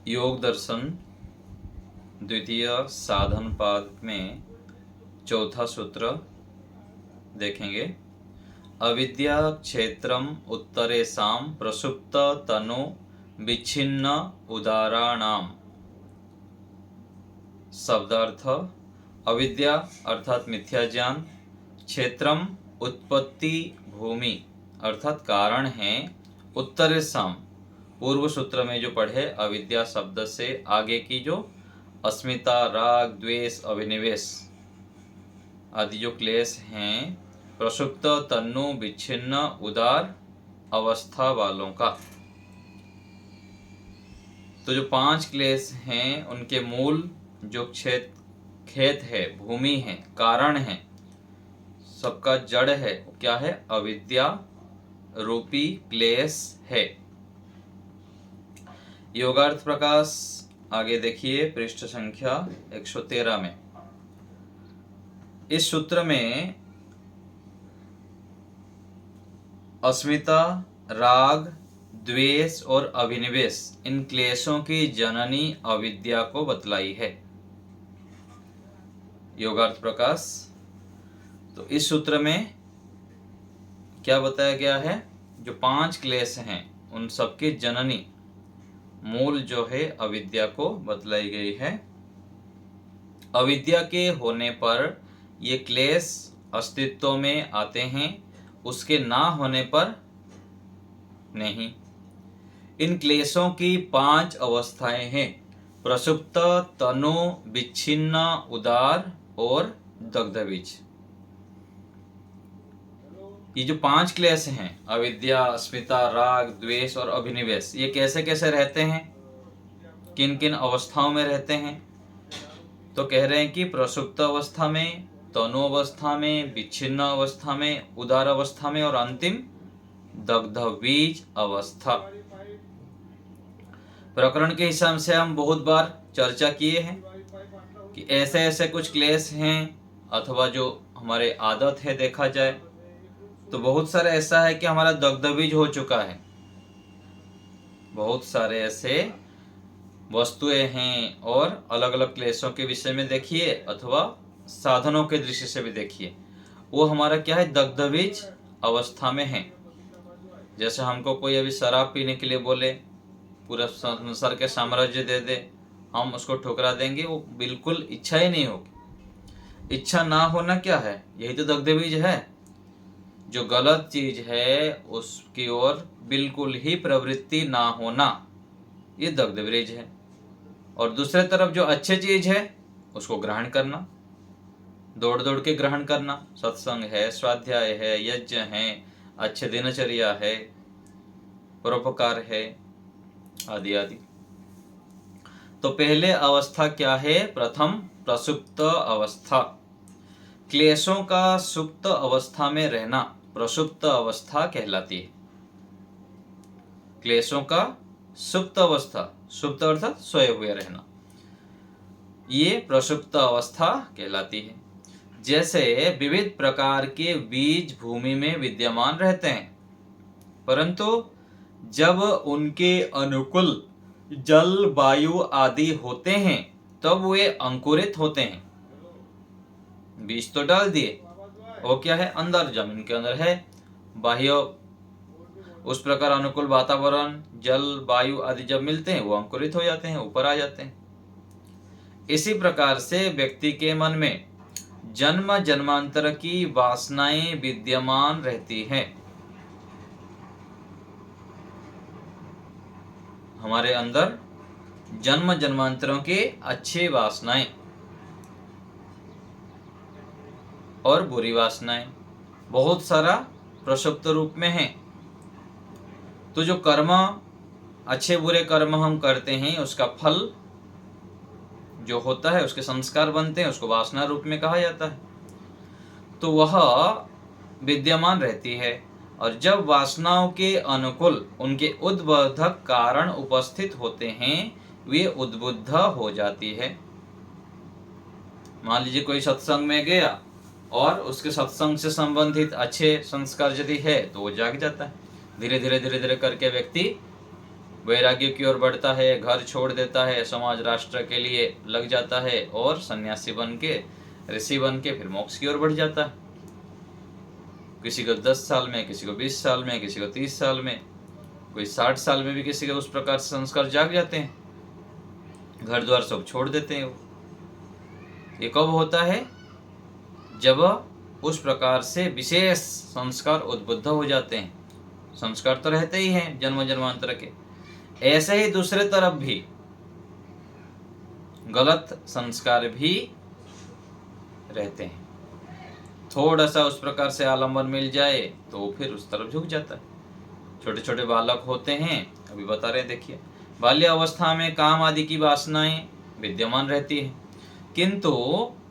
योग दर्शन द्वितीय साधन पाद में चौथा सूत्र देखेंगे। अविद्या क्षेत्रम उत्तरेषां प्रसुप्त तनु विच्छिन्न उदाराणाम। शब्दार्थ: अविद्या अर्थात मिथ्या ज्ञान, क्षेत्रम उत्पत्ति भूमि अर्थात कारण है, उत्तरेषां पूर्व सूत्र में जो पढ़े अविद्या शब्द से आगे की जो अस्मिता, राग, द्वेष, अभिनिवेश आदि जो क्लेश हैं, प्रसुप्त तन्नु विच्छिन्न उदार अवस्था वालों का। तो जो 5 क्लेश हैं उनके मूल जो खेत है, भूमि है, कारण है, सबका जड़ है, क्या है? अविद्या रूपी क्लेश है। योगार्थ प्रकाश आगे देखिए पृष्ठ संख्या 113 में। इस सूत्र में अस्मिता, राग, द्वेष और अभिनिवेश इन क्लेशों की जननी अविद्या को बतलाई है। योगार्थ प्रकाश। तो इस सूत्र में क्या बताया गया है? जो 5 क्लेश हैं उन सबकी जननी मूल जो है अविद्या को बतलाई गई है। अविद्या के होने पर ये क्लेश अस्तित्व में आते हैं, उसके ना होने पर नहीं। इन क्लेशों की 5 अवस्थाएं हैं: प्रसुप्त, तनु, विच्छिन्न, उदार और दग्धबीज। ये जो 5 क्लेश हैं, अविद्या, अस्मिता, राग, द्वेष और अभिनिवेश, ये कैसे कैसे रहते हैं, किन किन अवस्थाओं में रहते हैं? तो कह रहे हैं कि प्रसुप्त अवस्था में, तनु अवस्था में, विच्छिन्न अवस्था में, उदार अवस्था में और अंतिम दग्धबीज अवस्था। प्रकरण के हिसाब से हम बहुत बार चर्चा किए हैं कि ऐसे ऐसे कुछ क्लेश हैं, अथवा जो हमारे आदत है देखा जाए तो बहुत सारे ऐसा है कि हमारा दग्धबीज हो चुका है। बहुत सारे ऐसे वस्तुएं हैं, और अलग अलग क्लेशों के विषय में देखिए अथवा साधनों के दृष्टि से भी देखिए, वो हमारा क्या है? दग्धबीज अवस्था में है। जैसे हमको कोई अभी शराब पीने के लिए बोले, पूरा संसार के साम्राज्य दे दे, हम उसको ठुकरा देंगे? वो बिल्कुल इच्छा ही नहीं होगी। इच्छा ना होना क्या है? यही तो दग्धबीज है। जो गलत चीज है उसकी ओर बिल्कुल ही प्रवृत्ति ना होना, ये दग्धबीज है। और दूसरे तरफ जो अच्छी चीज है उसको ग्रहण करना, दौड़ दौड़ के ग्रहण करना। सत्संग है, स्वाध्याय है, यज्ञ है, अच्छे दिनचर्या है, परोपकार है, आदि आदि। तो पहले अवस्था क्या है? प्रथम प्रसुप्त अवस्था। क्लेशों का सुप्त अवस्था में रहना प्रसुप्त अवस्था कहलाती है। क्लेशों का सुप्त अवस्था, सुप्त अर्थात सोए हुए रहना, ये प्रसुप्त अवस्था कहलाती है। जैसे विविध प्रकार के बीज भूमि में विद्यमान रहते हैं, परंतु जब उनके अनुकूल जल, वायु आदि होते हैं तब वे अंकुरित होते हैं। बीज तो डाल दिए, वो क्या है? अंदर, जमीन के अंदर है। बाह्य उस प्रकार अनुकूल वातावरण, जल, वायु आदि जब मिलते हैं वो अंकुरित हो जाते हैं, ऊपर आ जाते हैं। इसी प्रकार से व्यक्ति के मन में जन्म जन्मांतर की वासनाएं विद्यमान रहती हैं। हमारे अंदर जन्म जन्मांतरों की अच्छी वासनाएं और बुरी वासनाएं बहुत सारा प्रसुप्त रूप में है। तो जो कर्म, अच्छे बुरे कर्म हम करते हैं, उसका फल जो होता है, उसके संस्कार बनते हैं, उसको वासना रूप में कहा जाता है। तो वह विद्यमान रहती है, और जब वासनाओं के अनुकूल उनके उद्बोधक कारण उपस्थित होते हैं, वे उद्बुद्ध हो जाती है। मान लीजिए कोई सत्संग में गया और उसके सत्संग से संबंधित अच्छे संस्कार यदि है तो वो जाग जाता है। धीरे धीरे करके व्यक्ति वैराग्य की ओर बढ़ता है, घर छोड़ देता है, समाज राष्ट्र के लिए लग जाता है और सन्यासी बन के, ऋषि बन के फिर मोक्ष की ओर बढ़ जाता है। किसी को 10 साल में, किसी को 20 साल में, किसी को 30 साल में, कोई 60 साल में भी किसी के उस प्रकार से संस्कार जाग जाते हैं, घर द्वार सब छोड़ देते हैं। ये कब होता है? जब उस प्रकार से विशेष संस्कार उद्बुद्ध हो जाते हैं। संस्कार तो रहते ही हैं जन्म जन्मांतर के, ऐसे ही दूसरे तरफ भी गलत संस्कार भी रहते हैं। थोड़ा सा उस प्रकार से आलंबन मिल जाए तो फिर उस तरफ झुक जाता है। छोटे छोटे बालक होते हैं, अभी बता रहे हैं, देखिए, बाल्य अवस्था में काम आदि की वासनाएं विद्यमान रहती है, किंतु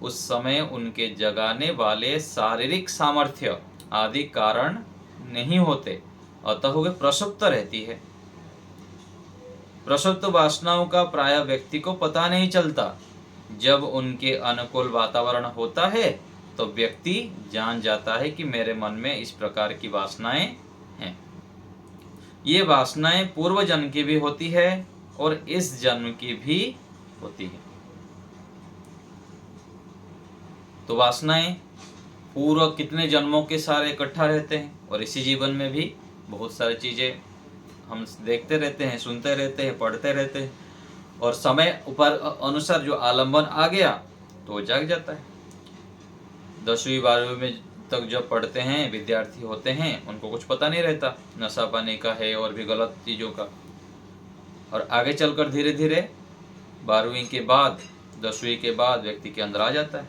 उस समय उनके जगाने वाले शारीरिक सामर्थ्य आदि कारण नहीं होते, अतः वे प्रसुप्त रहती है। प्रसुप्त वासनाओं का प्राय व्यक्ति को पता नहीं चलता। जब उनके अनुकूल वातावरण होता है तो व्यक्ति जान जाता है कि मेरे मन में इस प्रकार की वासनाएं हैं। ये वासनाएं पूर्व जन्म की भी होती है और इस जन्म की भी होती है। तो वासनाएं पूर्व कितने जन्मों के सारे इकट्ठा रहते हैं और इसी जीवन में भी बहुत सारी चीजें हम देखते रहते हैं, सुनते रहते हैं, पढ़ते रहते हैं, और समय ऊपर अनुसार जो आलंबन आ गया तो वो जाग जाता है। 10वीं 12वीं में तक जब पढ़ते हैं, विद्यार्थी होते हैं, उनको कुछ पता नहीं रहता नशा पानी का है और भी गलत चीज़ों का, और आगे चलकर धीरे धीरे 12वीं के बाद, 10वीं के बाद व्यक्ति के अंदर आ जाता है।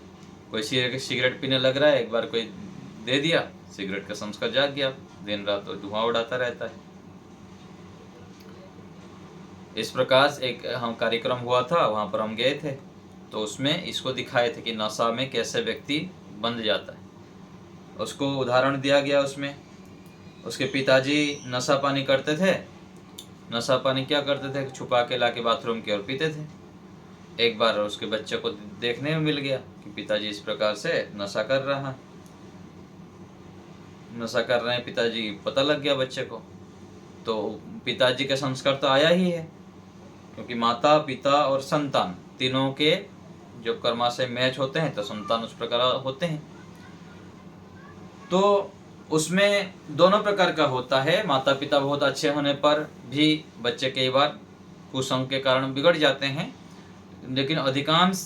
कोई सिगरेट पीने लग रहा है, एक बार कोई दे दिया, सिगरेट का संस्कार जाग गया, दिन रात तो धुआं उड़ाता रहता है। इस प्रकार से एक हम कार्यक्रम हुआ था, वहाँ पर हम गए थे, तो उसमें इसको दिखाए थे कि नशा में कैसे व्यक्ति बंध जाता है। उसको उदाहरण दिया गया उसमें, उसके पिताजी नशा पानी करते थे। नशा पानी क्या करते थे? छुपा के लाके बाथरूम की ओर पीते थे। एक बार उसके बच्चे को देखने में मिल गया कि पिताजी इस प्रकार से नशा कर रहे हैं पिताजी, पता लग गया बच्चे को। तो पिताजी का संस्कार तो आया ही है, क्योंकि माता, पिता और संतान तीनों के जो कर्माशय मैच होते हैं तो संतान उस प्रकार होते हैं। तो उसमें दोनों प्रकार का होता है। माता पिता बहुत अच्छे होने पर भी बच्चे कई बार कुसंग के कारण बिगड़ जाते हैं, लेकिन अधिकांश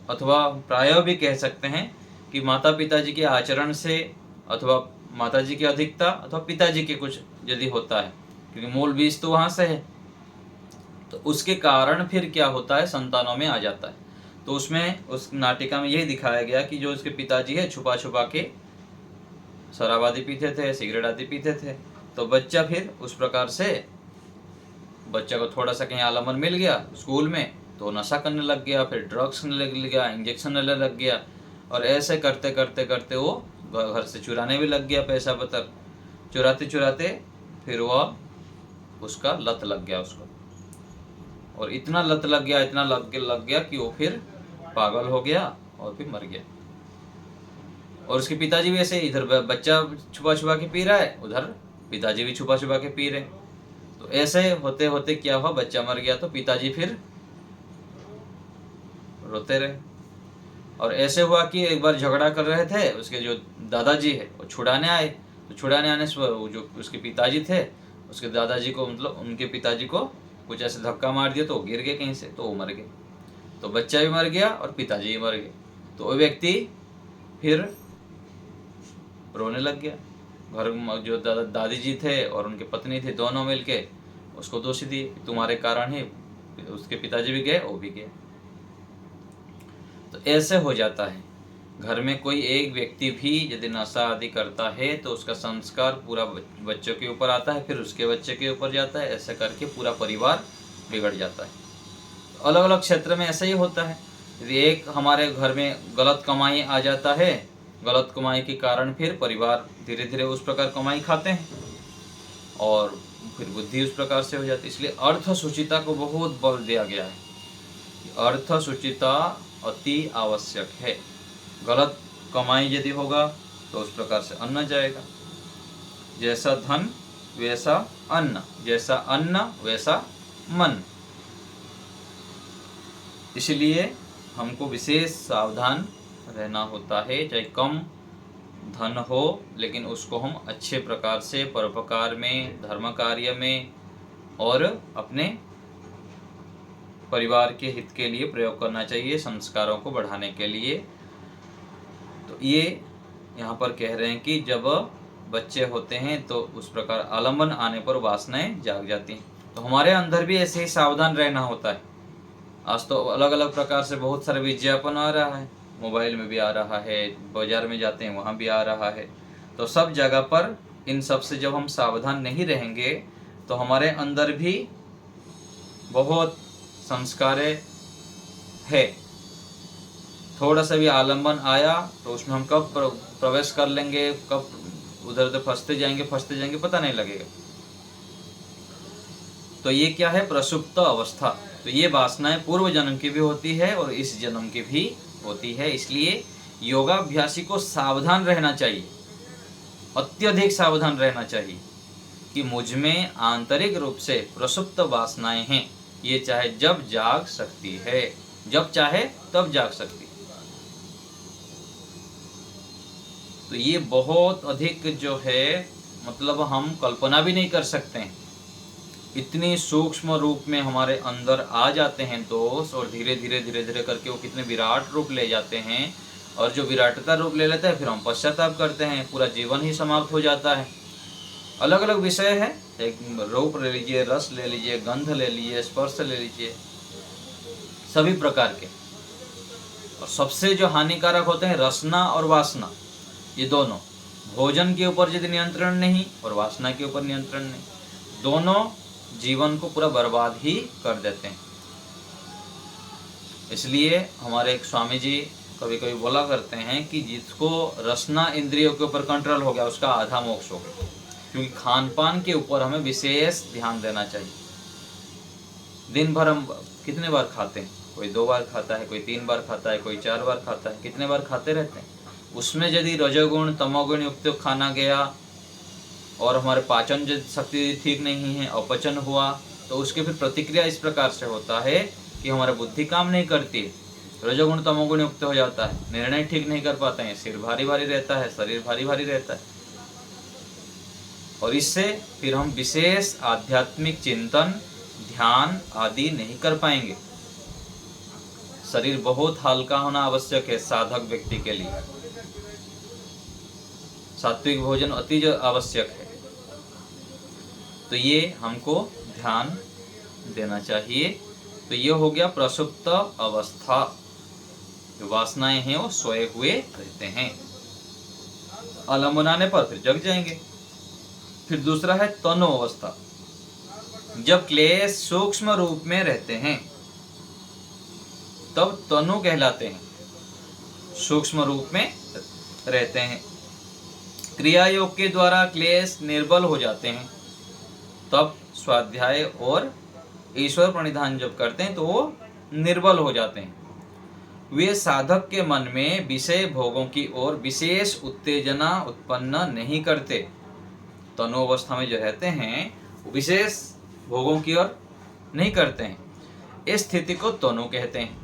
अथवा प्राय भी कह सकते हैं कि माता पिताजी के आचरण से, अथवा माताजी की अधिकता अथवा पिताजी के कुछ यदि होता है, क्योंकि मूल बीज तो वहां से है, तो उसके कारण फिर क्या होता है, संतानों में आ जाता है। तो उसमें उस नाटिका में यही दिखाया गया कि जो उसके पिताजी है छुपा छुपा के शराब आदि पीते थे, सिगरेट आदि पीते थे, तो बच्चा फिर उस प्रकार से, बच्चा को थोड़ा सा कहीं आलमन मिल गया स्कूल में तो नशा करने लग गया, फिर ड्रग्स करने लग गया, इंजेक्शन लेने लग गया, और ऐसे करते करते करते वो घर से चुराने भी लग गया, पैसा पतर चुराते चुराते फिर वह उसका लत लग गया उसको, और इतना लत लग गया, इतना लग गया कि वो फिर पागल हो गया और फिर मर गया। और उसके पिताजी भी ऐसे, इधर बच्चा छुपा छुपा के पी रहा है, उधर पिताजी भी छुपा छुपा के पी रहे। तो ऐसे होते होते क्या हुआ, बच्चा मर गया तो पिताजी फिर रोते रहे। और ऐसे हुआ कि एक बार झगड़ा कर रहे थे, उसके जो दादाजी है वो छुड़ाने आए, तो छुड़ाने आने से जो उसके पिताजी थे, उसके दादाजी को, मतलब उनके पिताजी को कुछ ऐसे धक्का मार दिया तो वो गिर गए कहीं से, तो वो मर गए। तो बच्चा भी मर गया और पिताजी भी मर गए। तो वो व्यक्ति फिर रोने लग गया। घर में जो दादी जी थे और उनके पत्नी थे, दोनों मिलके उसको दोषी दिए, तुम्हारे कारण ही उसके पिताजी भी गए, वो भी गए। तो ऐसे हो जाता है। घर में कोई एक व्यक्ति भी यदि नशा आदि करता है तो उसका संस्कार पूरा बच्चों के ऊपर आता है, फिर उसके बच्चे के ऊपर जाता है, ऐसा करके पूरा परिवार बिगड़ जाता है। अलग अलग क्षेत्र में ऐसा ही होता है। यदि एक हमारे घर में गलत कमाई आ जाता है, गलत कमाई के कारण फिर परिवार धीरे धीरे उस प्रकार कमाई खाते हैं और फिर बुद्धि उस प्रकार से हो जाती है। इसलिए अर्थ शुचिता को बहुत बल दिया गया है। अर्थ शुचिता अति आवश्यक है। गलत कमाई यदि होगा तो उस प्रकार से अन्न जाएगा। जैसा धन वैसा अन्न, जैसा अन्न वैसा मन। इसलिए हमको विशेष सावधान रहना होता है। चाहे कम धन हो, लेकिन उसको हम अच्छे प्रकार से परोपकार में, धर्म कार्य में और अपने परिवार के हित के लिए प्रयोग करना चाहिए, संस्कारों को बढ़ाने के लिए। तो ये यहाँ पर कह रहे हैं कि जब बच्चे होते हैं तो उस प्रकार आलम्बन आने पर वासनाएं जाग जाती हैं। तो हमारे अंदर भी ऐसे ही सावधान रहना होता है। आज तो अलग अलग प्रकार से बहुत सारे विज्ञापन आ रहा है, मोबाइल में भी आ रहा है, बाजार में जाते हैं वहाँ भी आ रहा है। तो सब जगह पर इन सब से जब हम सावधान नहीं रहेंगे तो हमारे अंदर भी बहुत संस्कार है। थोड़ा सा भी आलम्बन आया तो उसमें हम कब प्रवेश कर लेंगे, कब उधर उधर फंसते जाएंगे पता नहीं लगेगा। तो ये क्या है? प्रसुप्त अवस्था। तो ये वासनाएं पूर्व जन्म की भी होती है और इस जन्म की भी होती है। इसलिए योगाभ्यासी को सावधान रहना चाहिए, अत्यधिक सावधान रहना चाहिए कि मुझ में आंतरिक रूप से प्रसुप्त वासनाएं हैं। ये चाहे जब जाग सकती है, जब चाहे तब जाग सकती है। तो ये बहुत अधिक जो है, मतलब हम कल्पना भी नहीं कर सकते हैं। इतनी सूक्ष्म रूप में हमारे अंदर आ जाते हैं दोष, और धीरे धीरे करके वो कितने विराट रूप ले जाते हैं। और जो विराटता रूप ले लेता है फिर हम पश्चाताप करते हैं, पूरा जीवन ही समाप्त हो जाता है। अलग अलग विषय है, एक रूप ले लीजिए, रस ले लीजिए, गंध ले लीजिए, स्पर्श ले लीजिए, सभी प्रकार के। और सबसे जो हानिकारक होते हैं रसना और वासना, ये दोनों। भोजन के ऊपर यदि नियंत्रण नहीं और वासना के ऊपर नियंत्रण नहीं, दोनों जीवन को पूरा बर्बाद ही कर देते हैं। इसलिए हमारे एक स्वामी जी कभी कभी बोला करते हैं कि जिसको रसना इंद्रियों के ऊपर कंट्रोल हो गया उसका आधा मोक्ष हो गया। क्योंकि खान पान के ऊपर हमें विशेष ध्यान देना चाहिए। दिन भर हम कितने बार खाते हैं? कोई 2 बार खाता है, कोई 3 बार खाता है, कोई 4 बार खाता है, कितने बार खाते रहते हैं। उसमें यदि रजोगुण तमोगुण युक्त खाना गया और हमारे पाचन शक्ति ठीक नहीं है, अपचन हुआ, तो उसके फिर प्रतिक्रिया इस प्रकार से होता है कि हमारा बुद्धि काम नहीं करती, रजोगुण तमोगुण युक्त हो जाता है, निर्णय ठीक नहीं कर पाते हैं, सिर भारी भारी रहता है, शरीर भारी भारी रहता है। और इससे फिर हम विशेष आध्यात्मिक चिंतन, ध्यान आदि नहीं कर पाएंगे। शरीर बहुत हल्का होना आवश्यक है साधक व्यक्ति के लिए। सात्विक भोजन अति आवश्यक है। तो ये हमको ध्यान देना चाहिए। तो ये हो गया प्रसुप्त अवस्था। जो वासनाएं हैं वो सोए हुए रहते हैं, आलम्बन आने पर फिर जग जाएंगे। फिर दूसरा है तनु अवस्था। जब क्लेश सूक्ष्म रूप में रहते हैं तब तनु कहलाते हैं, सूक्ष्म रूप में रहते हैं। क्रिया योग के द्वारा क्लेश निर्बल हो जाते हैं, तब स्वाध्याय और ईश्वर प्रणिधान जब करते हैं तो वो निर्बल हो जाते हैं। वे साधक के मन में विषय भोगों की ओर विशेष उत्तेजना उत्पन्न नहीं करते। तनु अवस्था में जो रहते हैं वो विशेष भोगों की ओर नहीं करते हैं। इस स्थिति को तनु कहते हैं।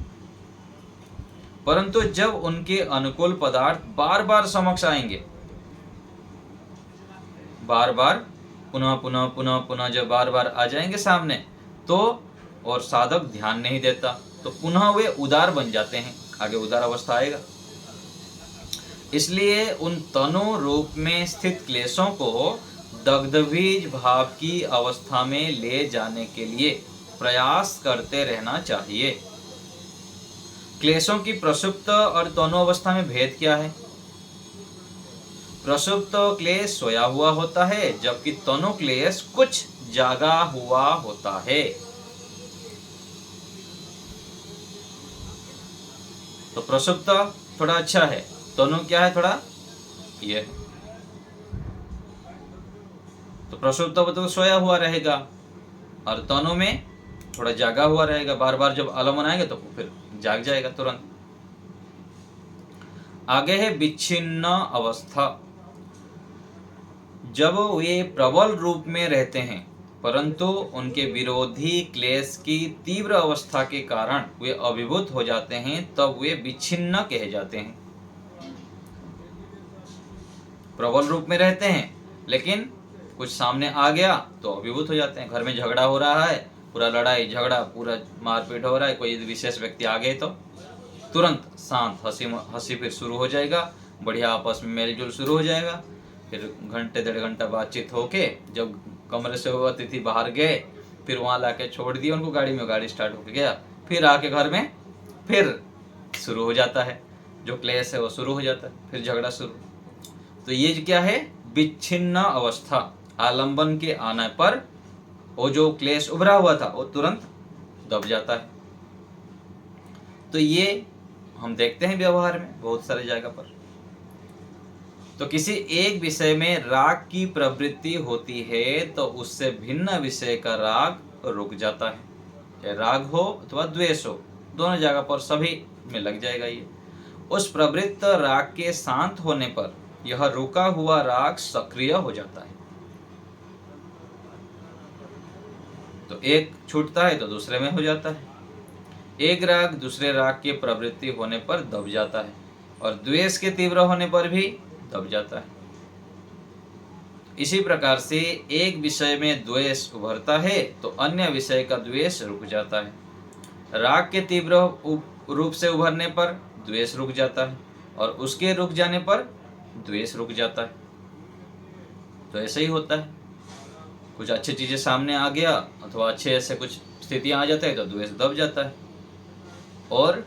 परंतु जब उनके अनुकूल पदार्थ बार बार समक्ष आएंगे, बार बार पुनः जब बार बार आ जाएंगे सामने, तो और साधक ध्यान नहीं देता तो पुनः वे उदार बन जाते हैं। आगे उदार अवस्था आएगा। इसलिए उन तनु रूप में स्थित क्लेशों को दग्धबीज भाव की अवस्था में ले जाने के लिए प्रयास करते रहना चाहिए। क्लेशों की प्रसुप्त और तनु अवस्था में भेद क्या है? प्रसुप्त क्लेश सोया हुआ होता है, जबकि तनु क्लेश कुछ जागा हुआ होता है। तो प्रसुप्त थोड़ा अच्छा है, तनु क्या है? थोड़ा ये। तो प्रसुप्त तो सोया हुआ रहेगा और तनु में थोड़ा जागा हुआ रहेगा। बार बार जब आलम्बन आएंगे तो फिर जाग जाएगा तुरंत। आगे है विच्छिन्न अवस्था। जब वे प्रबल रूप में रहते हैं परंतु उनके विरोधी क्लेश की तीव्र अवस्था के कारण वे अभिभूत हो जाते हैं, तब वे विच्छिन्न कहे जाते हैं। प्रबल रूप में रहते हैं लेकिन कुछ सामने आ गया तो अभिभूत हो जाते हैं। घर में झगड़ा हो रहा है, पूरा लड़ाई झगड़ा, पूरा मारपीट हो रहा है, कोई विशेष व्यक्ति आ गए तो तुरंत शांत हंसी फिर शुरू हो जाएगा, बढ़िया आपस में मेलजोल शुरू हो जाएगा। फिर घंटे 1.5 घंटा बातचीत होके जब कमरे से वो अतिथि बाहर गए, फिर वहाँ लाके छोड़ दिया उनको गाड़ी में, गाड़ी स्टार्ट होके गया, फिर आके घर में फिर शुरू हो जाता है, जो क्लेश है वो शुरू हो जाता है, फिर झगड़ा शुरू। तो ये क्या है? विच्छिन्न अवस्था। आलंबन के आने पर वो जो क्लेश उभरा हुआ था वो तुरंत दब जाता है। तो ये हम देखते हैं व्यवहार में बहुत सारे जगह पर। तो किसी एक विषय में राग की प्रवृत्ति होती है तो उससे भिन्न विषय का राग रुक जाता है। चाहे राग हो अथवा द्वेष हो, दोनों जगह पर सभी में लग जाएगा ये। उस प्रवृत्त राग के शांत होने पर यह रुका हुआ राग सक्रिय हो जाता है। तो एक छूटता है तो दूसरे में हो जाता है। एक राग दूसरे राग के प्रवृत्ति होने पर दब जाता है और द्वेष के तीव्र होने पर भी दब जाता है। इसी प्रकार से एक विषय में द्वेष उभरता है तो अन्य विषय का द्वेष रुक जाता है। राग के तीव्र रूप से उभरने पर द्वेष रुक जाता है और उसके रुक जाने पर द्वेष रुक जाता है। तो ऐसे ही होता है, कुछ अच्छी चीजें सामने आ गया अथवा अच्छे ऐसे कुछ स्थितियां आ जाते हैं तो द्वेष दब जाता है और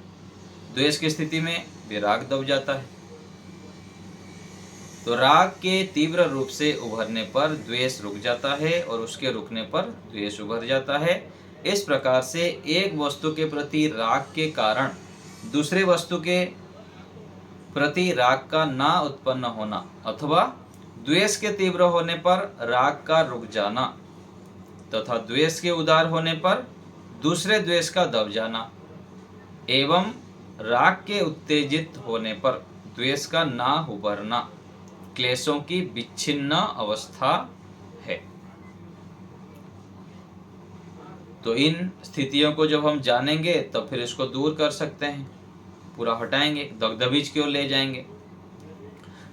द्वेष की स्थिति में भी राग दब जाता है। तो राग के तीव्र रूप से उभरने पर द्वेष रुक जाता है और उसके रुकने पर द्वेष उभर जाता है। इस प्रकार से एक वस्तु के प्रति राग के कारण दूसरे वस्तु के प्रति राग का ना उत्पन्न होना अथवा द्वेष के तीव्र होने पर राग का रुक जाना तथा द्वेष के उदार होने पर दूसरे द्वेष का दब जाना एवं राग के उत्तेजित होने पर द्वेष का ना उभरना क्लेशों की विच्छिन्न अवस्था है। तो इन स्थितियों को जब हम जानेंगे तब फिर इसको दूर कर सकते हैं, पूरा हटाएंगे, दगदबीज की ओर ले जाएंगे।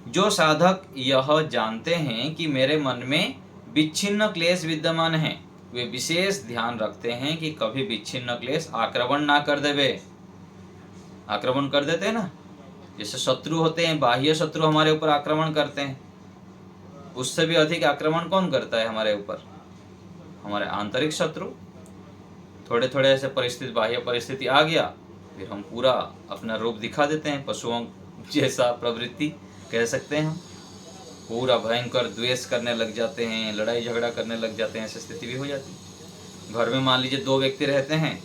जो साधक यह जानते हैं कि मेरे मन में विच्छिन्न क्लेश विद्यमान है, वे विशेष ध्यान रखते हैं कि कभी विच्छिन्न क्लेश आक्रमण ना कर देवे। आक्रमण कर देते हैं ना, जैसे शत्रु होते हैं, बाह्य शत्रु हमारे ऊपर आक्रमण करते हैं, उससे भी अधिक आक्रमण कौन करता है हमारे ऊपर? हमारे आंतरिक शत्रु। थोड़े थोड़े ऐसे परिस्थिति, बाह्य परिस्थिति आ गया, फिर हम पूरा अपना रूप दिखा देते हैं, पशुओं जैसा प्रवृत्ति कह सकते हैं हम, पूरा भयंकर द्वेष करने लग जाते हैं, लड़ाई झगड़ा करने लग जाते हैं, ऐसी स्थिति भी हो जाती है। घर में मान लीजिए 2 व्यक्ति रहते हैं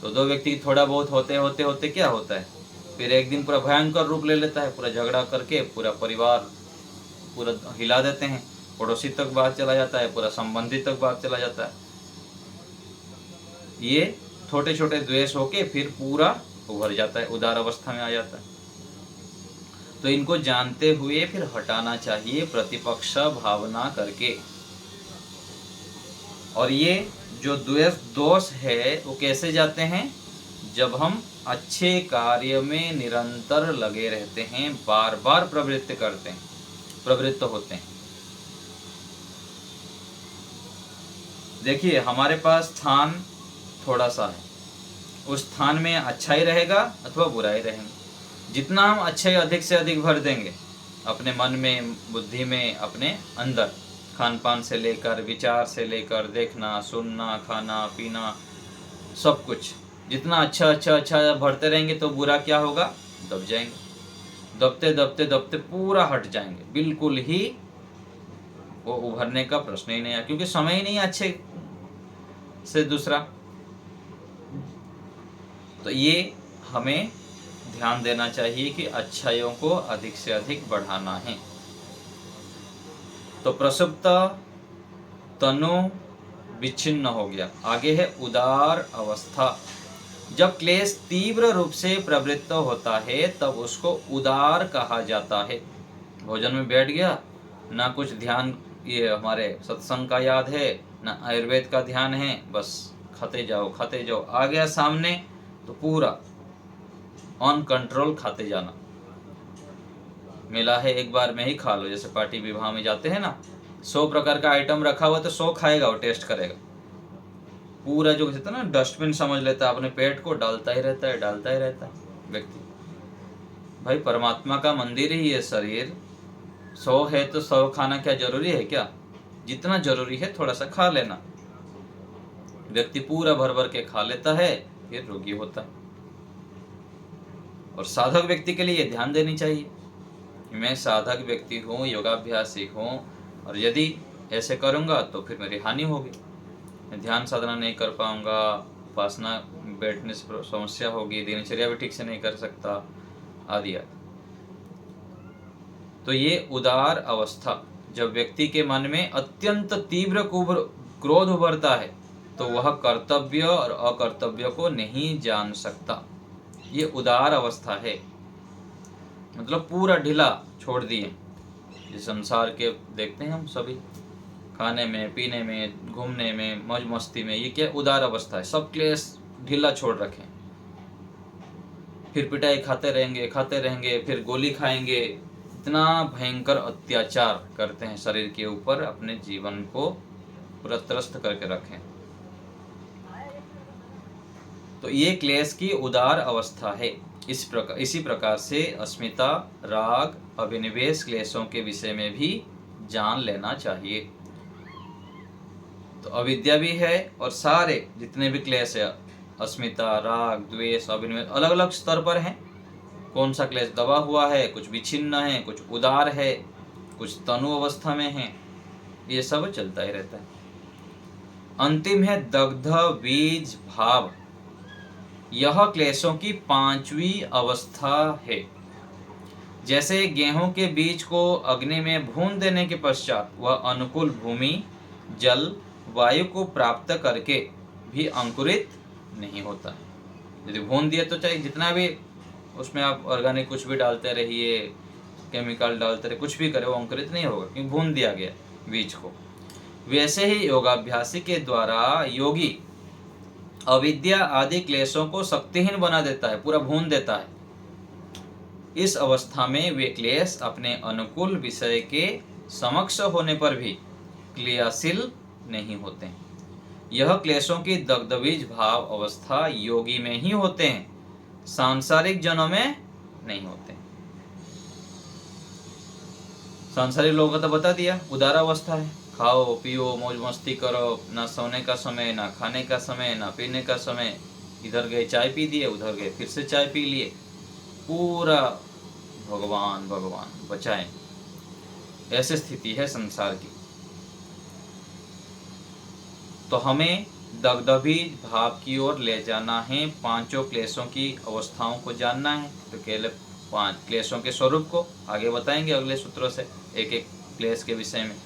तो 2 व्यक्ति थोड़ा बहुत होते होते होते क्या होता है, फिर एक दिन पूरा भयंकर रूप ले लेता है, पूरा झगड़ा करके पूरा परिवार पूरा हिला देते हैं, पड़ोसी तक बात चला जाता है, पूरा संबंधी तक बात चला जाता है। ये छोटे छोटे द्वेष होके फिर पूरा उभर जाता है, उदार अवस्था में आ जाता है। तो इनको जानते हुए फिर हटाना चाहिए प्रतिपक्ष भावना करके। और ये जो द्वेष दोष है वो कैसे जाते हैं? जब हम अच्छे कार्य में निरंतर लगे रहते हैं, बार बार प्रवृत्त करते हैं, प्रवृत्त होते हैं। देखिए हमारे पास स्थान थोड़ा सा है, उस स्थान में अच्छा ही रहेगा अथवा बुरा ही रहेंगे। जितना हम अच्छे अधिक से अधिक भर देंगे अपने मन में, बुद्धि में, अपने अंदर, खान पान से लेकर, विचार से लेकर, देखना, सुनना, खाना पीना, सब कुछ जितना अच्छा अच्छा अच्छा भरते रहेंगे तो बुरा क्या होगा? दब जाएंगे। दबते दबते दबते पूरा हट जाएंगे, बिल्कुल ही वो उभरने का प्रश्न ही नहीं है, क्योंकि समय ही नहीं है अच्छे से दूसरा। तो ये हमें ध्यान देना चाहिए कि अच्छाइयों को अधिक से अधिक बढ़ाना है। तो प्रसुप्त तनु विच्छिन्न हो गया। आगे है उदार अवस्था। जब क्लेश तीव्र रूप से प्रवृत्त होता है तब उसको उदार कहा जाता है। भोजन में बैठ गया, ना कुछ ध्यान ये हमारे सत्संग का याद है, ना आयुर्वेद का ध्यान है, बस खाते जाओ। आ गया सामने तो पूरा ऑन कंट्रोल खाते जाना। मिला है एक बार में ही खा लो। जैसे पार्टी विवाह में जाते हैं ना, 100 प्रकार का आइटम रखा हुआ तो 100 खाएगा, वो टेस्ट करेगा। पूरा जो कहते हैं ना डस्टबिन समझ लेता है अपने पेट को, डालता ही रहता है व्यक्ति। भाई परमात्मा का मंदिर ही ये शरीर, 100 है तो 100 खाना क्या जरूरी है क्या? जितना जरूरी है थोड़ा सा खा लेना। व्यक्ति पूरा भर भर के खा लेता है, फिर रोगी होता है। और साधक व्यक्ति के लिए ध्यान देनी चाहिए, मैं साधक व्यक्ति हूँ, योगाभ्यासी हूँ, और यदि ऐसे करूँगा तो फिर मेरी हानि होगी, मैं ध्यान साधना नहीं कर पाऊँगा, उपासना बैठने से समस्या होगी, दिनचर्या भी ठीक से नहीं कर सकता, आदि आदि। तो ये उदार अवस्था, जब व्यक्ति के मन में अत्यंत तीव्र क्रोध उभरता है तो वह कर्तव्य और अकर्तव्य को नहीं जान सकता, ये उदार अवस्था है। मतलब पूरा ढीला छोड़ दिए। ये संसार के देखते हैं हम सभी, खाने में, पीने में, घूमने में, मौज मस्ती में, ये क्या उदार अवस्था है। सब क्लेश ढीला छोड़ रखें, फिर पिटाई खाते रहेंगे, फिर गोली खाएंगे। इतना भयंकर अत्याचार करते हैं शरीर के ऊपर, अपने जीवन को पूरा त्रस्त करके रखें। तो ये क्लेश की उदार अवस्था है। इसी प्रकार से अस्मिता, राग, अभिनिवेश क्लेशों के विषय में भी जान लेना चाहिए। तो अविद्या भी है, और सारे जितने भी क्लेश है, अस्मिता, राग, द्वेष, अभिनिवेश, अलग अलग स्तर पर हैं। कौन सा क्लेश दबा हुआ है, कुछ विच्छिन्न है, कुछ उदार है, कुछ तनु अवस्था में है, ये सब चलता ही रहता है। अंतिम है दग्ध बीज भाव। यह क्लेशों की 5वीं अवस्था है। जैसे गेहूं के बीज को अग्नि में भून देने के पश्चात वह अनुकूल भूमि, जल, वायु को प्राप्त करके भी अंकुरित नहीं होता। यदि भून दिए तो चाहे जितना भी उसमें आप ऑर्गेनिक कुछ भी डालते रहिए, केमिकल डालते रहिए, कुछ भी करे, वो अंकुरित नहीं होगा, क्योंकि भून दिया गया बीज को। वैसे ही योगाभ्यासी के द्वारा योगी अविद्या आदि क्लेशों को शक्तिहीन बना देता है, पूरा भून देता है। इस अवस्था में वे क्लेश अपने अनुकूल विषय के समक्ष होने पर भी क्रियाशील नहीं होते। यह क्लेशों की दग्धबीज भाव अवस्था योगी में ही होते हैं, सांसारिक जनों में नहीं होते। सांसारिक लोगों का तो बता दिया, उदार अवस्था है, खाओ पियो मौज मस्ती करो, ना सोने का समय, ना खाने का समय, ना पीने का समय। इधर गए चाय पी दिए, उधर गए फिर से चाय पी लिए, पूरा भगवान भगवान बचाएं। ऐसी स्थिति है संसार की। तो हमें दग्धबीज भाव की ओर ले जाना है, 5 क्लेशों की अवस्थाओं को जानना है। तो केवल 5 क्लेशों के स्वरूप को आगे बताएंगे अगले सूत्रों से, एक एक क्लेश के विषय में।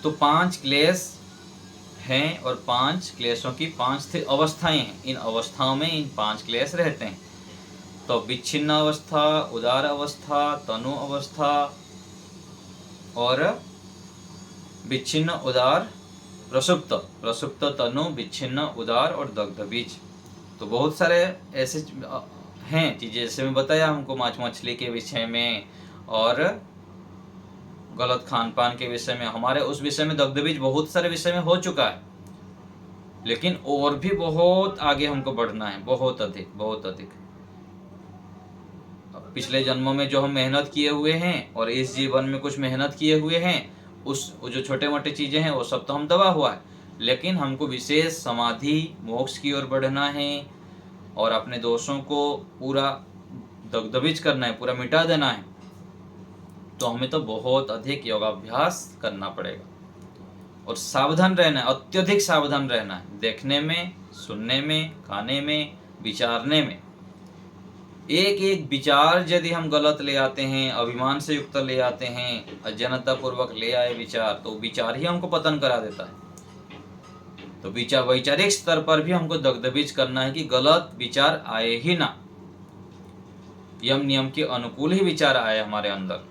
तो 5 क्लेश हैं और 5 क्लेशों की 5 स्थिर अवस्थाएं हैं। इन अवस्थाओं में इन 5 क्लेश रहते हैं। तो विच्छिन्न अवस्था, उदार अवस्था, तनु अवस्था, और विच्छिन्न, उदार, प्रसुप्त, तनु, विच्छिन्न, उदार और दग्धबीज। तो बहुत सारे ऐसे हैं चीजें, जैसे मैं बताया हमको मांस मछली के विषय में और गलत खान पान के विषय में, हमारे उस विषय में दग्धबीज बहुत सारे विषय में हो चुका है, लेकिन और भी बहुत आगे हमको बढ़ना है, बहुत अधिक। पिछले जन्मों में जो हम मेहनत किए हुए हैं और इस जीवन में कुछ मेहनत किए हुए हैं, उस जो छोटे मोटे चीजें हैं वो सब तो हम दबा हुआ है, लेकिन हमको विशेष समाधि मोक्ष की ओर बढ़ना है और अपने दोषों को पूरा दग्धबीज करना है, पूरा मिटा देना है। तो हमें तो बहुत अधिक योगाभ्यास करना पड़ेगा और सावधान रहना है, अत्यधिक सावधान रहना है, देखने में, सुनने में, खाने में, विचारने में। एक एक विचार यदि हम गलत ले आते हैं, अभिमान से युक्त ले आते हैं, अज्ञानता पूर्वक ले आए विचार, तो विचार ही हमको पतन करा देता है। तो वैचारिक स्तर पर भी हमको दग्धबीज करना है कि गलत विचार आए ही ना, यम नियम के अनुकूल ही विचार आए हमारे अंदर।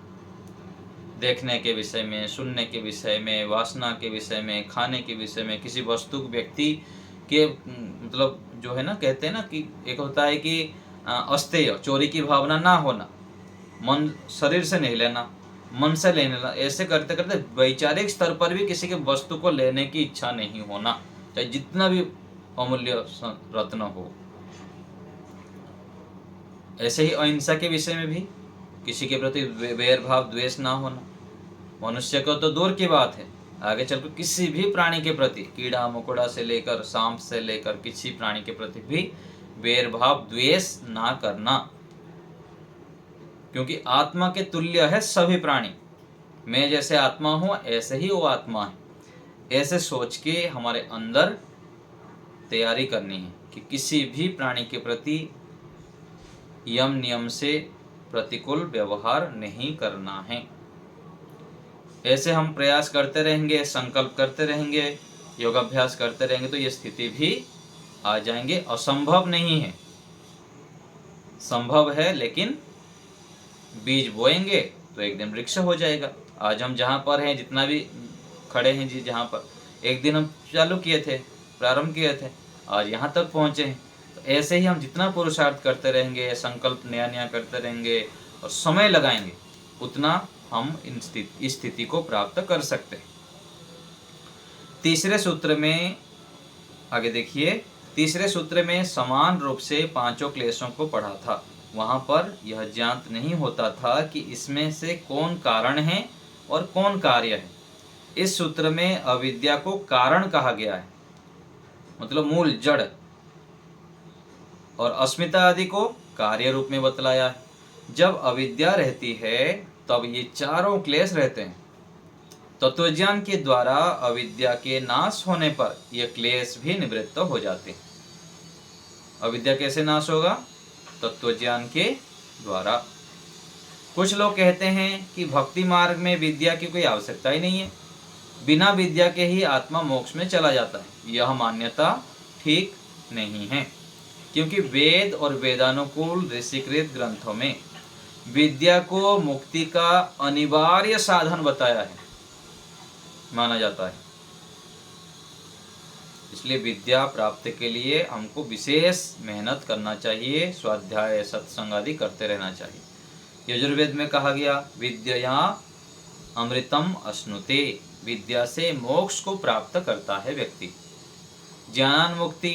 देखने के विषय में, सुनने के विषय में, वासना के विषय में, खाने के विषय में, किसी वस्तु व्यक्ति के मतलब जो है ना, कहते हैं ना कि एक होता है कि अस्तेय, चोरी की भावना ना होना, मन शरीर से नहीं लेना, मन से लेने लेना, ऐसे करते करते वैचारिक स्तर पर भी किसी के वस्तु को लेने की इच्छा नहीं होना, चाहे जितना भी अमूल्य रत्न हो। ऐसे ही अहिंसा के विषय में भी किसी के प्रति वैर भाव, द्वेष ना होना। मनुष्य को तो दूर की बात है, आगे चलकर किसी भी प्राणी के प्रति, कीड़ा मकोड़ा से लेकर सांप से लेकर किसी प्राणी के प्रति भी वैर भाव, द्वेष ना करना, क्योंकि आत्मा के तुल्य है सभी प्राणी। मैं जैसे आत्मा हूं ऐसे ही वो आत्मा है। ऐसे सोच के हमारे अंदर तैयारी करनी है कि किसी भी प्राणी के प्रति यम नियम से प्रतिकूल व्यवहार नहीं करना है। ऐसे हम प्रयास करते रहेंगे, संकल्प करते रहेंगे, योगाभ्यास करते रहेंगे तो ये स्थिति भी आ जाएंगे। असंभव नहीं है, संभव है, लेकिन बीज बोएंगे तो एक दिन वृक्ष हो जाएगा। आज हम जहाँ पर हैं, जितना भी खड़े हैं जी, जहाँ पर एक दिन हम चालू किए थे, प्रारंभ किए थे, आज यहाँ तक पहुँचे हैं। तो ऐसे ही हम जितना पुरुषार्थ करते रहेंगे, संकल्प नया नया करते रहेंगे और समय लगाएंगे, उतना हम इस स्थिति को प्राप्त कर सकते हैं। तीसरे सूत्र में आगे देखिए, तीसरे सूत्र में समान रूप से पांचों क्लेशों को पढ़ा था। वहां पर यह ज्ञात नहीं होता था कि इसमें से कौन कारण है और कौन कार्य है। इस सूत्र में अविद्या को कारण कहा गया है, मतलब मूल जड़, और अस्मिता आदि को कार्य रूप में बतलाया है। जब अविद्या रहती है तब ये चारों क्लेश रहते हैं। तत्वज्ञान के द्वारा अविद्या के नाश होने पर ये क्लेश भी निवृत्त हो जाते हैं। अविद्या कैसे नाश होगा? तत्वज्ञान के द्वारा। कुछ लोग कहते हैं कि भक्ति मार्ग में विद्या की कोई आवश्यकता ही नहीं है, बिना विद्या के ही आत्मा मोक्ष में चला जाता है। यह मान्यता ठीक नहीं है, क्योंकि वेद और वेदानुकूल ऋषिकृत ग्रंथों में विद्या को मुक्ति का अनिवार्य साधन बताया है, माना जाता है। इसलिए विद्या प्राप्ति के लिए हमको विशेष मेहनत करना चाहिए, स्वाध्याय सत्संग आदि करते रहना चाहिए। यजुर्वेद में कहा गया, विद्या अमृतम अश्नुते, विद्या से मोक्ष को प्राप्त करता है व्यक्ति। ज्ञान मुक्ति,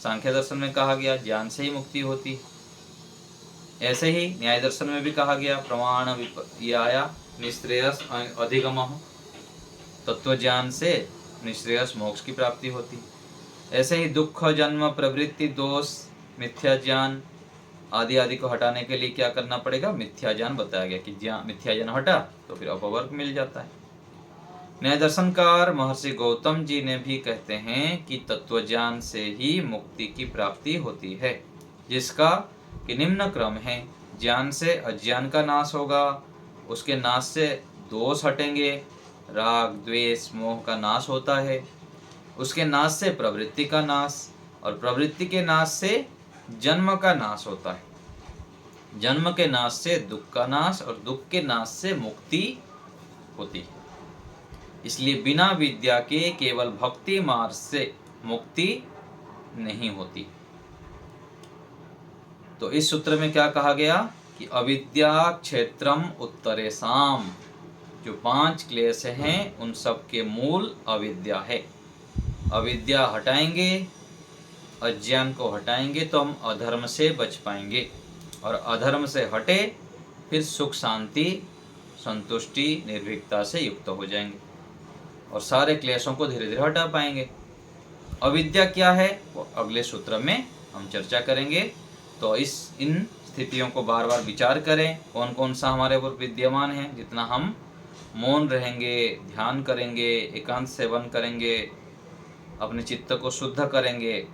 सांख्य दर्शन में कहा गया, ज्ञान से ही मुक्ति होती है। ऐसे ही न्याय दर्शन में भी कहा गया, प्रमाण विपर्याया निश्रेयस अधिगमः, तत्व ज्ञान से निश्रेयस मोक्ष की प्राप्ति होती। ऐसे ही दुख, जन्म, प्रवृत्ति, दोष, मिथ्या ज्ञान आदि आदि को हटाने के लिए क्या करना पड़ेगा? मिथ्या ज्ञान बताया गया कि मिथ्या ज्ञान हटा तो फिर अपवर्ग मिल जाता है। न्याय दर्शनकार महर्षि गौतम जी ने भी कहते हैं कि तत्व ज्ञान से ही मुक्ति की प्राप्ति होती है, जिसका कि निम्न क्रम है। ज्ञान से अज्ञान का नाश होगा, उसके नाश से दोष हटेंगे, राग द्वेष मोह का नाश होता है, उसके नाश से प्रवृत्ति का नाश, और प्रवृत्ति के नाश से जन्म का नाश होता है, जन्म के नाश से दुख का नाश, और दुख के नाश से मुक्ति होती है। इसलिए बिना विद्या के केवल भक्ति मार्ग से मुक्ति नहीं होती। तो इस सूत्र में क्या कहा गया कि अविद्या क्षेत्रम उत्तरेषाम, जो 5 क्लेश हैं उन सब के मूल अविद्या है। अविद्या हटाएंगे, अज्ञान को हटाएंगे तो हम अधर्म से बच पाएंगे, और अधर्म से हटे फिर सुख शांति संतुष्टि निर्भीकता से युक्त हो जाएंगे और सारे क्लेशों को धीरे धीरे हटा पाएंगे। अविद्या क्या है वो अगले सूत्र में हम चर्चा करेंगे। तो इन स्थितियों को बार बार विचार करें, कौन कौन सा हमारे ऊपर विद्यमान है। जितना हम मौन रहेंगे, ध्यान करेंगे, एकांत सेवन करेंगे, अपने चित्त को शुद्ध करेंगे,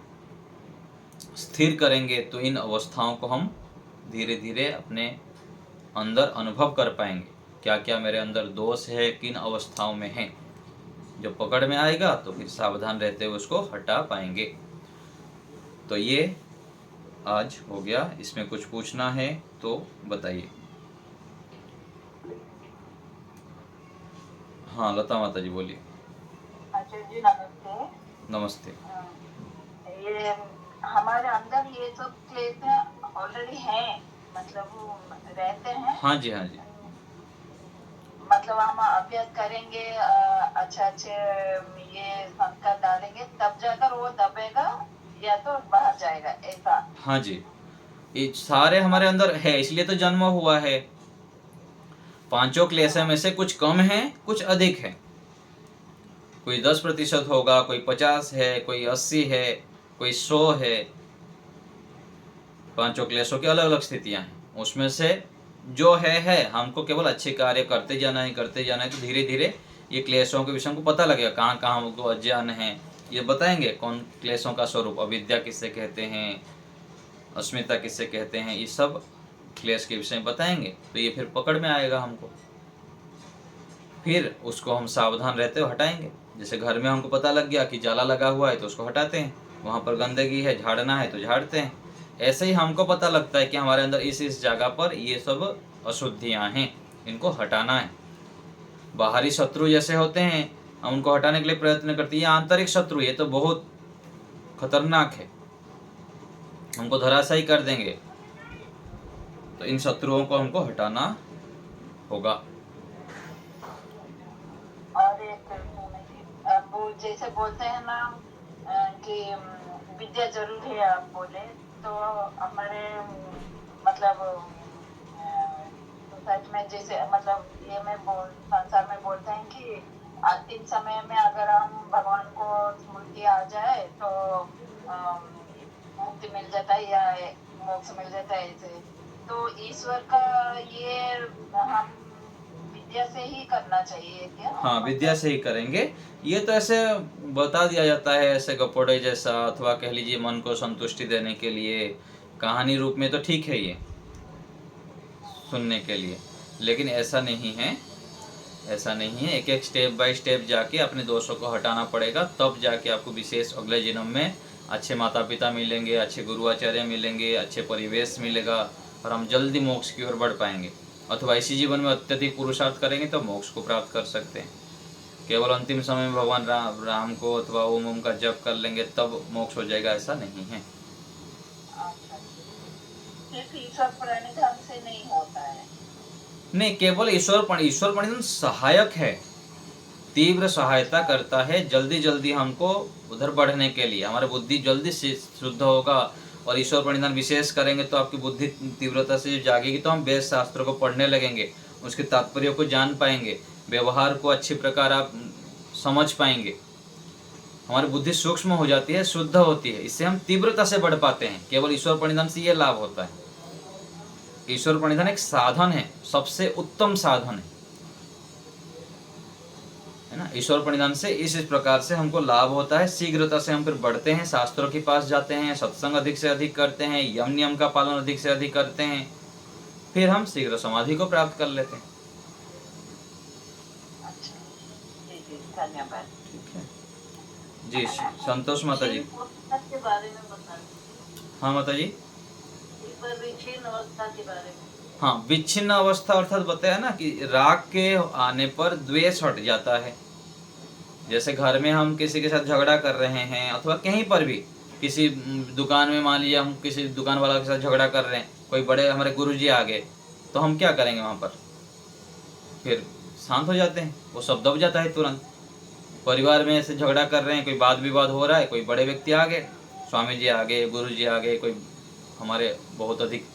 स्थिर करेंगे, तो इन अवस्थाओं को हम धीरे धीरे अपने अंदर अनुभव कर पाएंगे। क्या क्या मेरे अंदर दोष है, किन अवस्थाओं में है। जब पकड़ में आएगा तो फिर सावधान रहते हुए उसको हटा पाएंगे। तो ये आज हो गया। इसमें कुछ पूछना है तो बताइए। हाँ लता माता जी बोलिए। अच्छा जी, नमस्ते। नमस्ते। ये हमारे अंदर ये सब क्लेश ऑलरेडी हैं, मतलब वो रहते हैं। हाँ जी, हाँ जी। मतलब हम अभ्यास करेंगे, अच्छे अच्छे ये संस्कार डालेंगे, तब जाकर वो दबेगा या तो बाहर जाएगा, ऐसा। हाँ जी, ये सारे हमारे अंदर है, इसलिए तो जन्म हुआ है। पांचों क्लेशों में से कुछ कम है, कुछ अधिक है। कोई 10% होगा, कोई 50 है, कोई 80 है, कोई 100 है। पांचों क्लेशों की अलग अलग स्थितियां हैं। उसमें से जो है हमको केवल अच्छे कार्य करते जाना है, करते जाना है। तो धीरे धीरे ये क्लेशों के विषय हमको पता लगेगा, कहाँ कहाँ हमको अज्ञान है। ये बताएंगे कौन क्लेशों का स्वरूप, अविद्या किससे कहते हैं, अस्मिता किससे कहते हैं, ये सब क्लेश के विषय में बताएंगे। तो ये फिर पकड़ में आएगा हमको, फिर उसको हम सावधान रहते हुए हटाएंगे। जैसे घर में हमको पता लग गया कि जाला लगा हुआ है तो उसको हटाते हैं, वहाँ पर गंदगी है झाड़ना है तो झाड़ते हैं। ऐसे ही हमको पता लगता है कि हमारे अंदर इस जगह पर ये सब अशुद्धियाँ हैं, इनको हटाना है। बाहरी शत्रु जैसे होते हैं, हम उनको हटाने के लिए प्रयत्न करते हैं। ये आंतरिक शत्रु, ये तो बहुत खतरनाक है, हमको धराशायी कर देंगे। तो इन शत्रुओं को हमको हटाना होगा। और एक वो जैसे बोलते हैं ना, कि विद्या जरूर है, आप बोले तो हमारे मतलब सोसाइटी में जैसे, मतलब ये में संसार में बोलते हैं कि अंतिम समय में अगर हम भगवान को स्मृति आ जाए तो मुक्ति मिल जाता है या मोक्ष मिल जाता है, ऐसे। तो ईश्वर का ये हम विद्या से ही करना चाहिए क्या? हाँ, विद्या से ही करेंगे। ये तो ऐसे बता दिया जाता है, ऐसे गपोड़े जैसा, अथवा कह लीजिए मन को संतुष्टि देने के लिए, कहानी रूप में तो ठीक है ये सुनने के लिए। लेकिन ऐसा नहीं है, ऐसा नहीं है। एक एक स्टेप बाय स्टेप जाके अपने दोषों को हटाना पड़ेगा, तब जाके आपको विशेष अगले जन्म में अच्छे माता पिता मिलेंगे, अच्छे गुरु आचार्य मिलेंगे, अच्छे परिवेश मिलेगा, और हम जल्दी मोक्ष की ओर बढ़ पाएंगे। अथवा इसी जीवन में अत्यधिक पुरुषार्थ करेंगे तो मोक्ष को प्राप्त कर सकते हैं। केवल अंतिम समय में भगवान राम को अथवा ओम का जप कर लेंगे तब मोक्ष हो जाएगा, ऐसा नहीं है। अच्छा, सिर्फ ईश्वर प्रणिधान से नहीं होता है? नहीं, केवल ईश्वर प्रणिधान सहायक है, तीव्र सहायता करता है जल्दी जल्दी हमको उधर बढ़ने के लिए। हमारी बुद्धि जल्दी से शुद्ध होगा और ईश्वर प्रणिधान विशेष करेंगे तो आपकी बुद्धि तीव्रता से जागेगी, तो हम वेद शास्त्रों को पढ़ने लगेंगे, उसके तात्पर्य को जान पाएंगे, व्यवहार को अच्छी प्रकार आप समझ पाएंगे। हमारी बुद्धि सूक्ष्म हो जाती है, शुद्ध होती है, इससे हम तीव्रता से बढ़ पाते हैं। केवल ईश्वर प्रणिधान से ये लाभ होता है। ईश्वर प्रणिधान एक साधन है, सबसे उत्तम साधन है ना। ईश्वर प्रणिधान से इस प्रकार से हमको लाभ होता है, शीघ्रता से हम फिर बढ़ते हैं, शास्त्रों के पास जाते हैं, सत्संग अधिक से अधिक करते हैं, यम नियम का पालन अधिक से अधिक करते हैं, फिर हम शीघ्र समाधि को प्राप्त कर लेते हैं। अच्छा, जी जी, धन्यवाद। ठीक है जी। संतोष माता जी। के बारे में बता दीजिए। हाँ माता जी। विच्छिन्न अवस्था के बारे में। हाँ, विच्छिन्न अवस्था अर्थात बताया ना कि राग के आने पर द्वेष हट जाता है। जैसे घर में हम किसी के साथ झगड़ा कर रहे हैं, अथवा कहीं पर भी किसी दुकान में, मान लीजिए हम किसी दुकान वाला के साथ झगड़ा कर रहे हैं, कोई बड़े हमारे गुरुजी आ गए, तो हम क्या करेंगे वहाँ पर? फिर शांत हो जाते हैं, वो सब दब जाता है तुरंत। परिवार में ऐसे झगड़ा कर रहे हैं, कोई वाद विवाद हो रहा है, कोई बड़े व्यक्ति आ गए, स्वामी जी आ गए, गुरु जी आ गए, कोई हमारे बहुत अधिक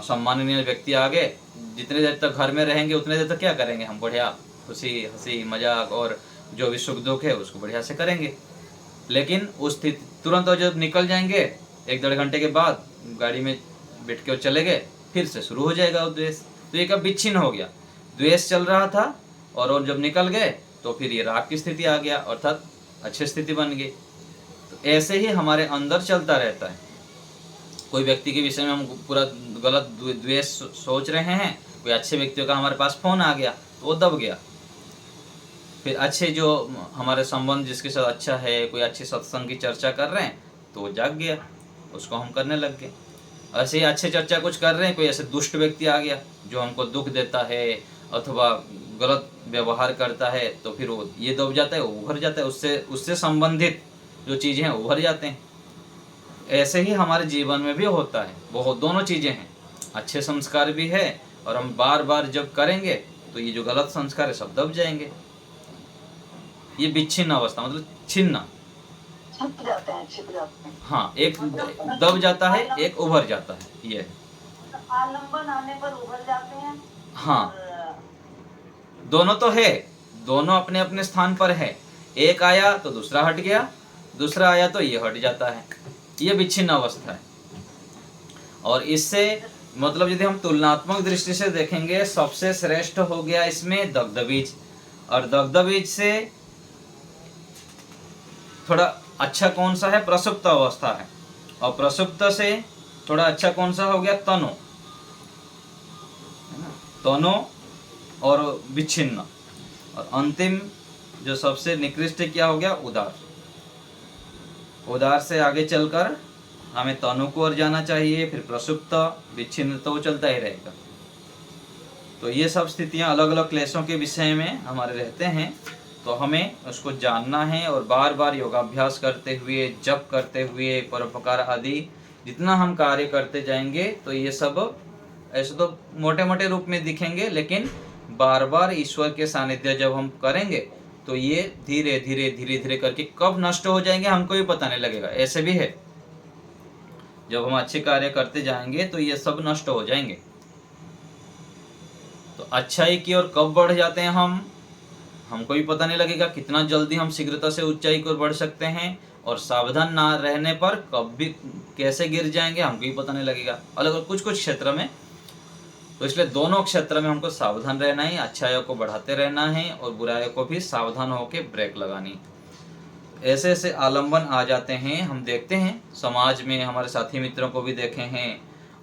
सम्माननीय व्यक्ति आ गए, जितने देर तक घर में रहेंगे उतने देर तक क्या करेंगे हम? बढ़िया खुशी हंसी मजाक और जो भी सुख दुख है उसको बढ़िया से करेंगे। लेकिन उस स्थिति तुरंत जब निकल जाएंगे, 1-1.5 घंटे के बाद गाड़ी में बैठ के चले गए, फिर से शुरू हो जाएगा वो द्वेष। तो ये कब विच्छिन्न हो गया? द्वेष चल रहा था और जब निकल गए तो फिर ये राग की स्थिति आ गया, अर्थात अच्छी स्थिति बन गई। तो ऐसे ही हमारे अंदर चलता रहता है। कोई व्यक्ति के विषय में हम पूरा गलत द्वेष सोच रहे हैं, कोई अच्छे व्यक्तियों का हमारे पास फोन आ गया तो वो दब गया। फिर अच्छे जो हमारे संबंध जिसके साथ अच्छा है, कोई अच्छे सत्संग की चर्चा कर रहे हैं तो वो जाग गया, उसको हम करने लग गए। ऐसे ही अच्छे चर्चा कुछ कर रहे हैं, कोई ऐसे दुष्ट व्यक्ति आ गया जो हमको दुख देता है, अथवा गलत व्यवहार करता है तो फिर वो ये दब जाता है, वो उभर जाता है, उससे उससे संबंधित जो चीज़ें हैं उभर जाते हैं। ऐसे ही हमारे जीवन में भी होता है, बहुत दोनों चीज़ें हैं, अच्छे संस्कार भी है और हम बार बार जब करेंगे तो ये जो गलत संस्कार है सब दब जाएंगे। ये विच्छिन्न अवस्था मतलब छिन्न, छिप जाते हैं। हाँ, एक दब जाता है, एक उभर जाता है, ये है। आलंबन आने पर उभर जाते हैं। हाँ, और दोनों तो है, दोनों अपने अपने स्थान पर है। एक आया तो दूसरा हट गया, दूसरा आया तो ये हट जाता है, ये विच्छिन्न अवस्था है। और इससे मतलब यदि हम तुलनात्मक दृष्टि से देखेंगे, सबसे श्रेष्ठ हो गया इसमें दग्ध बीज, और दग्ध बीज से थोड़ा अच्छा कौन सा है, प्रसुप्त अवस्था है, और प्रसुप्त से थोड़ा अच्छा कौन सा हो गया, तनो, है ना, तनो और विच्छिन्न। और अंतिम जो सबसे निकृष्ट क्या हो गया, उदार। उदार से आगे चलकर हमें तनु को ओर जाना चाहिए, फिर प्रसुप्त, विच्छिन्न तो वो चलता ही रहेगा। तो ये सब स्थितियां अलग अलग क्लेशों के विषय में हमारे रहते हैं, तो हमें उसको जानना है और बार बार योगाभ्यास करते हुए, जप करते हुए, परोपकार आदि जितना हम कार्य करते जाएंगे तो ये सब ऐसे तो मोटे मोटे रूप में दिखेंगे, लेकिन बार बार ईश्वर के सानिध्य जब हम करेंगे तो ये धीरे धीरे धीरे धीरे करके कब नष्ट हो जाएंगे हमको भी पता नहीं लगेगा। ऐसे भी है, जब हम अच्छे कार्य करते जाएंगे तो ये सब नष्ट हो जाएंगे। तो अच्छाई की ओर कब बढ़ जाते हैं हमको भी पता नहीं लगेगा। कितना जल्दी हम शीघ्रता से ऊंचाई की ओर बढ़ सकते हैं, और सावधान ना रहने पर कब भी कैसे गिर जाएंगे हमको भी पता नहीं लगेगा, अलग अलग कुछ कुछ क्षेत्र में। तो इसलिए दोनों क्षेत्र में हमको सावधान रहना है, अच्छाइयों को बढ़ाते रहना है और बुराइयों को भी सावधान होकर ब्रेक लगानी। ऐसे ऐसे आलम्बन आ जाते हैं, हम देखते हैं समाज में, हमारे साथी मित्रों को भी देखे हैं,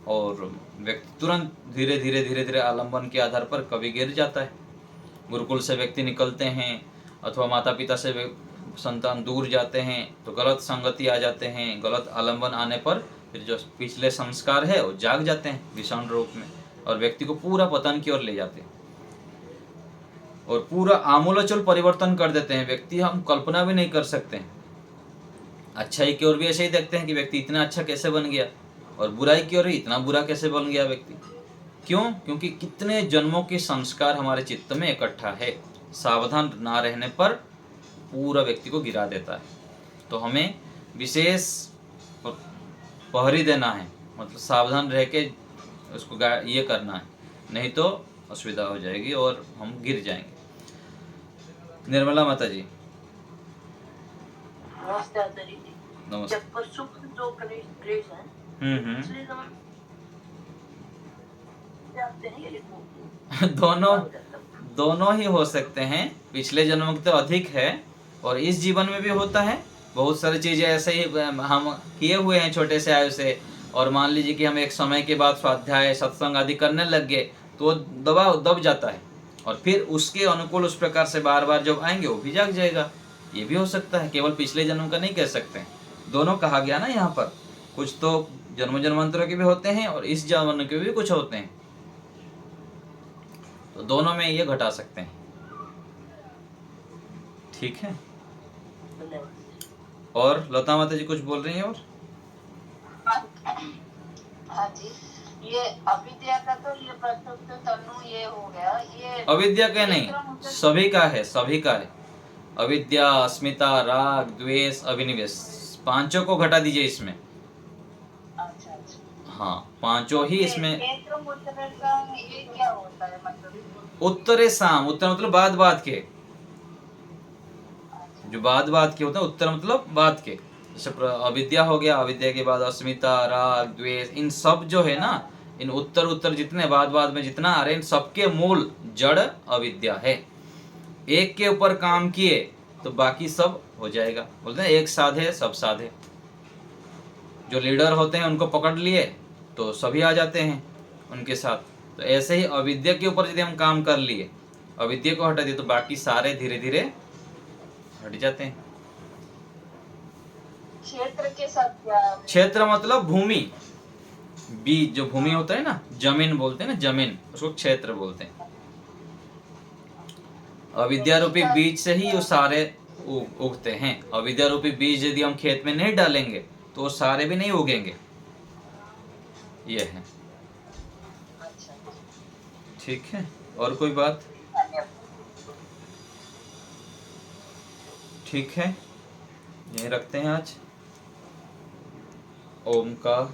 और व्यक्ति तुरंत धीरे धीरे धीरे धीरे आलम्बन के आधार पर कभी गिर जाता है। गुरुकुल से व्यक्ति निकलते हैं अथवा माता पिता से संतान दूर जाते हैं तो गलत संगति आ जाते हैं, गलत आलम्बन आने पर फिर जो पिछले संस्कार है वो जाग जाते हैं भीषण रूप में, और व्यक्ति को पूरा पतन की ओर ले जाते हैं और पूरा आमूलाचूल परिवर्तन कर देते हैं। व्यक्ति हम कल्पना भी नहीं कर सकते हैं। अच्छाई की ओर भी ऐसे ही देखते हैं कि व्यक्ति इतना अच्छा कैसे बन गया, और बुराई की ओर भी इतना बुरा कैसे बन गया व्यक्ति। क्यों? क्योंकि कितने जन्मों के संस्कार हमारे चित्त में इकट्ठा है। सावधान ना रहने पर पूरा व्यक्ति को गिरा देता है। तो हमें विशेष पहरी देना है, मतलब सावधान रह के उसको ये करना है, नहीं तो असुविधा हो जाएगी और हम गिर जाएंगे। निर्मला माता जी, नमस्ते आचार्य जी। नमस्ते। जब पर सुख जो क्लेश है, इसलिए जानते हैं ये दोनों ही हो सकते हैं। पिछले जन्म में तो अधिक है और इस जीवन में भी होता है। बहुत सारी चीजें ऐसे ही हम किए हुए हैं छोटे से आयु से, और मान लीजिए कि हम एक समय के बाद स्वाध्याय सत्संग आदि करने लग गए तो दब जाता है, और फिर उसके अनुकूल उस प्रकार से बार बार जब आएंगे वो भी जाग जाएगा। ये भी हो सकता है, केवल पिछले जन्म का नहीं कह सकते हैं। दोनों कहा गया ना यहाँ पर, कुछ तो जन्म जन्मांतरों के भी होते हैं और इस जन्म के भी कुछ होते हैं, तो दोनों में ये घटा सकते हैं। ठीक है। और लता माता जी कुछ बोल रही हैं? और हाँ जी, ये अविद्या का तो ये प्रसुप्त तनु ये हो गया। ये अविद्या का नहीं, सभी का है, सभी का है। अविद्या, अस्मिता, राग, द्वेष, अभिनिवेश, पांचों को घटा दीजिए इसमें। अच्छा। हाँ, पांचों ही इसमें। ये क्या होता है मतलब? उत्तरे साम, उत्तर मतलब बाद के, जो बाद के होता है, उत्तर मतलब बाद के। जैसे अविद्या हो गया, अविद्या के बाद अस्मिता, राग, द्वेष, इन सब जो है ना, इन उत्तर जितने बाद में जितना आ रहे हैं, इन सबके मूल जड़ अविद्या है। एक के ऊपर काम किए तो बाकी सब हो जाएगा। बोलते हैं एक साधे सब साधे। जो लीडर होते हैं उनको पकड़ लिए तो सभी आ जाते हैं उनके साथ। तो ऐसे ही अविद्या के ऊपर यदि हम काम कर लिए, अविद्या को हटा दिए, तो बाकी सारे धीरे धीरे हट जाते हैं। क्षेत्र के साथ, क्षेत्र मतलब भूमि, बीज, जो भूमि होता है ना, जमीन बोलते हैं ना, जमीन, उसको क्षेत्र बोलते हैं। अविद्या रूपी बीज से ही वो सारे उगते हैं। अविद्या रूपी बीज यदि हम खेत में नहीं डालेंगे तो वो सारे भी नहीं उगेंगे। ये है। अच्छा, ठीक है, और कोई बात? धन्यवाद। ठीक है, यहीं रखते हैं आज। ओम का